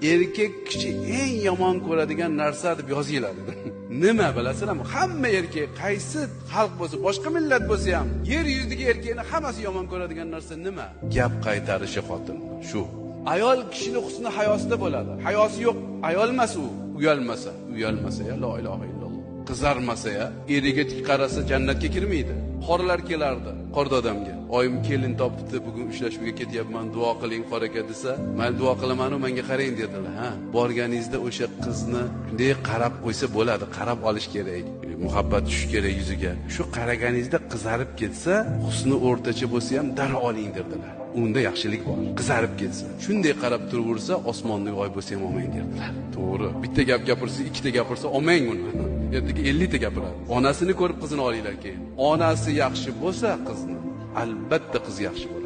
erkak kishi eng yomon ko'radigan narsa deb yozinglar dedi. Nima bilasizlarmi? Hamma erkak, qaysi xalq bo'lsa, boshqa millat bo'lsa ham, yer yuzidagi erkakni hammasi yomon ko'radigan narsa nima? Gap qaytarishi xotin. Shu. Ayol kishining husni hayosida bo'ladi. Hayosi yo'q, ayol emas u. Uyalmasa ya la ilaha illalloh. Qizarmasa ya, eriga tik qarasa jannatga kirmaydi. Qorlar kelardi, qorda odamga. Oyim kelin topibdi, bugun uchrashuvga ketyapman, duo qiling qor aka desa, "Men duo qilaman, menga qarang" dedilar. Ha, borganingizda o'sha qizni shunday qarab qo'ysa bo'ladi, qarab olish kerak. Muhabbat tushish kerak yuziga. Shu qaraganingizda qizarib ketsa, husni o'rtacha bo'lsa ham dar oling dedilar. Unda yaxshilik bor. Qizarib ketsa, shunday qarab turaversa, osmondagi oy bo'lsa ham olmang dedilar. To'g'ri. Bitta gap gapirsa, ikkita gapirsa olmang uni. Ertaga 50 ta gapiradi. Onasini ko'rib qizini olinglar keyin. Onasi yaxshi bo'lsa qizni, albatta qiz yaxshi bo'ladi.